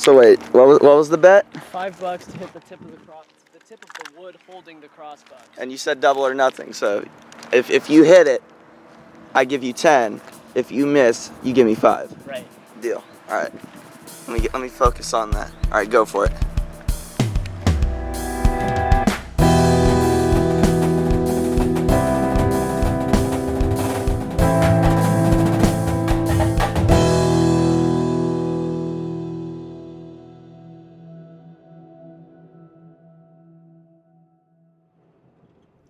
So wait, what was the bet? $5 to hit the tip of the wood holding the crossbox. And you said double or nothing. So if you hit it, I give you 10. If you miss, you give me 5. Right. Deal. All right. Let me focus on that. All right, go for it.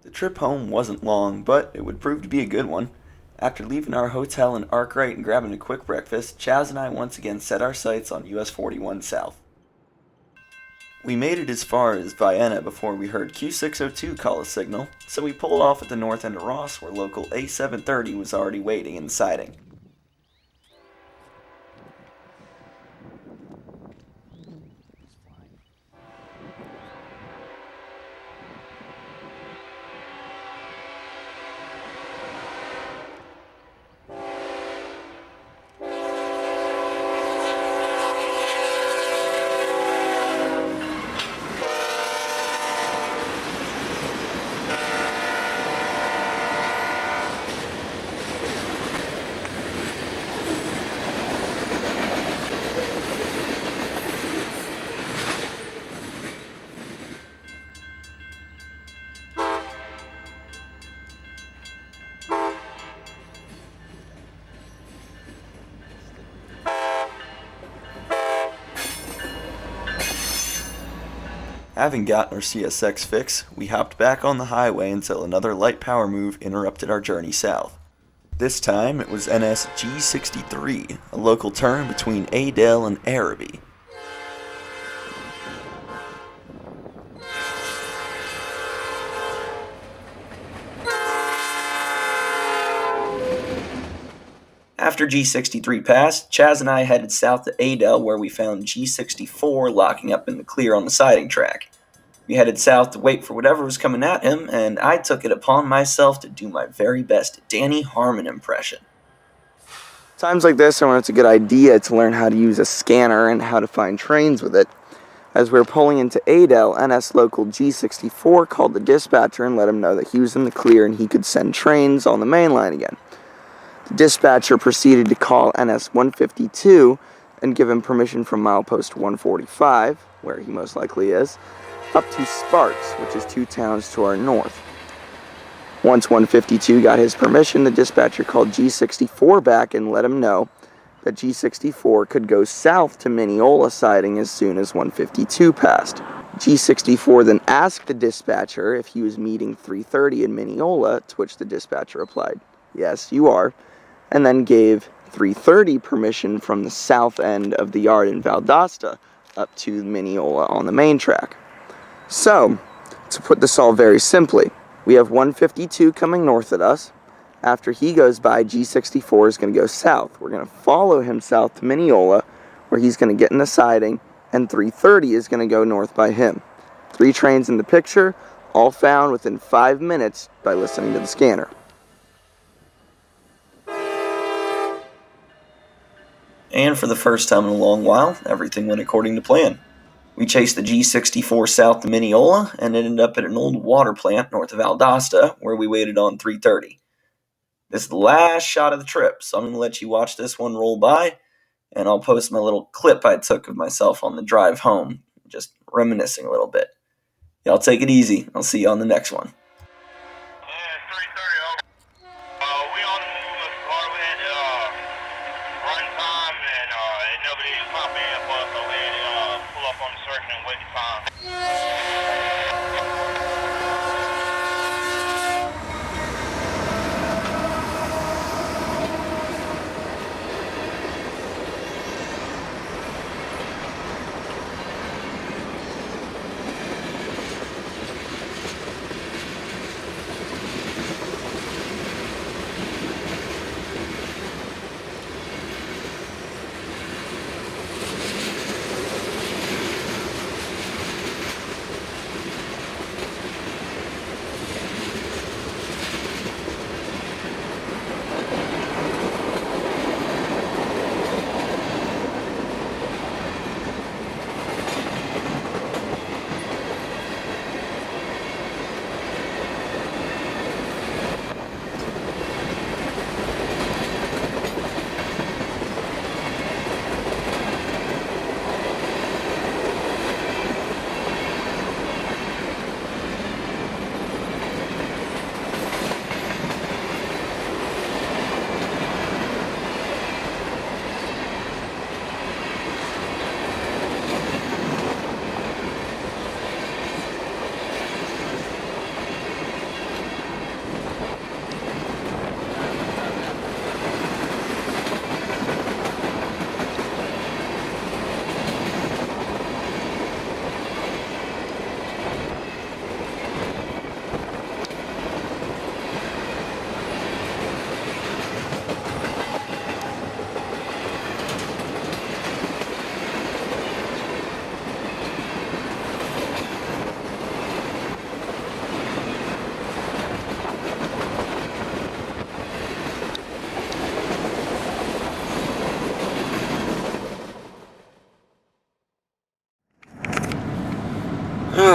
The trip home wasn't long, but it would prove to be a good one. After leaving our hotel in Arkwright and grabbing a quick breakfast, Chazz and I once again set our sights on US 41 South. We made it as far as Vienna before we heard Q602 call a signal, so we pulled off at the north end of Ross where local A730 was already waiting in the siding. Having gotten our CSX fix, we hopped back on the highway until another light power move interrupted our journey south. This time it was NS G63, a local turn between Adel and Araby. After G63 passed, Chazz and I headed south to Adel where we found G64 locking up in the clear on the siding track. We headed south to wait for whatever was coming at him, and I took it upon myself to do my very best Danny Harmon impression. Times like this are when it's a good idea to learn how to use a scanner and how to find trains with it. As we were pulling into Adel, NS local G64 called the dispatcher and let him know that he was in the clear and he could send trains on the main line again. The dispatcher proceeded to call NS 152 and give him permission from milepost 145, where he most likely is, up to Sparks, which is 2 towns to our north. Once 152 got his permission, the dispatcher called G64 back and let him know that G64 could go south to Mineola siding as soon as 152 passed. G64 then asked the dispatcher if he was meeting 330 in Mineola, to which the dispatcher replied, "Yes, you are," and then gave 330 permission from the south end of the yard in Valdosta up to Mineola on the main track. So, to put this all very simply, we have 152 coming north at us. After he goes by, G64 is going to go south. We're going to follow him south to Mineola, where he's going to get in the siding, and 330 is going to go north by him. 3 trains in the picture, all found within 5 minutes by listening to the scanner. And for the first time in a long while, everything went according to plan. We chased the G64 south to Mineola and ended up at an old water plant north of Valdosta, where we waited on 330. This is the last shot of the trip, so I'm going to let you watch this one roll by, and I'll post my little clip I took of myself on the drive home, just reminiscing a little bit. Y'all take it easy. I'll see you on the next one.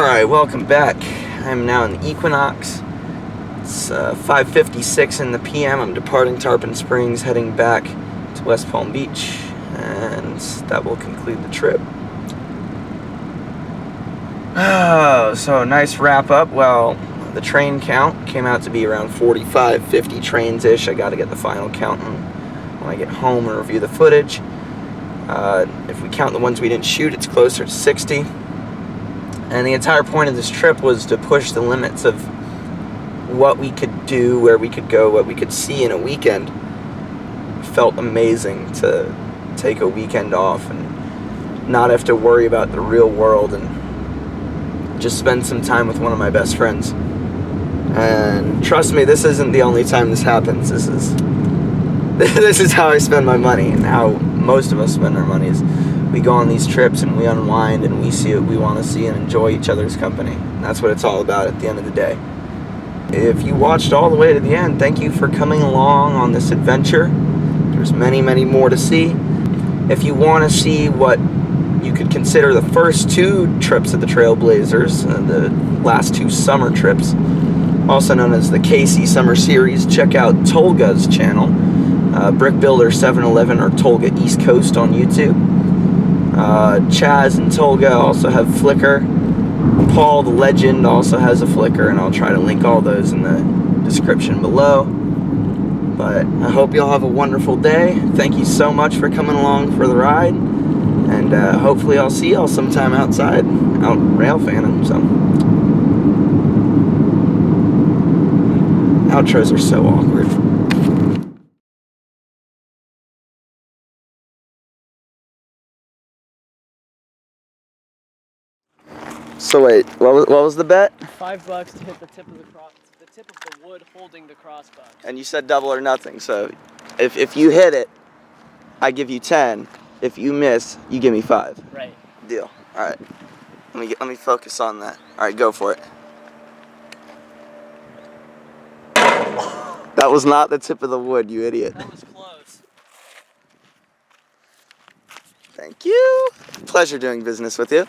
Alright, welcome back. I'm now in the Equinox. It's 5:56 in the PM. I'm departing Tarpon Springs, heading back to West Palm Beach, and that will conclude the trip. Oh, so nice wrap up. Well, the train count came out to be around 45, 50 trains-ish. I got to get the final count when I get home and review the footage. If we count the ones we didn't shoot, it's closer to 60. And the entire point of this trip was to push the limits of what we could do, where we could go, what we could see in a weekend. It felt amazing to take a weekend off and not have to worry about the real world and just spend some time with one of my best friends. And trust me, this isn't the only time this happens. This is how I spend my money, and how most of us spend our money. Is we go on these trips and we unwind and we see what we want to see and enjoy each other's company. And that's what it's all about at the end of the day. If you watched all the way to the end, thank you for coming along on this adventure. There's many, many more to see. If you want to see what you could consider the first two trips of the Trailblazers, the last two summer trips, also known as the Casey Summer Series, check out Tolga's channel, Brick Builder 711 or Tolga East Coast on YouTube. Chazz and Tolga also have Flickr. Paul the Legend also has a Flickr, and I'll try to link all those in the description below. But I hope y'all have a wonderful day. Thank you so much for coming along for the ride, and hopefully I'll see y'all sometime outside, out railfanning. So outros are so awkward. So wait, what was the bet? $5 to hit the tip of the tip of the wood holding the crossbow. And you said double or nothing. So if you hit it, I give you 10. If you miss, you give me 5. Right. Deal. All right. Let me focus on that. All right, go for it. That was not the tip of the wood, you idiot. That was close. Thank you. Pleasure doing business with you.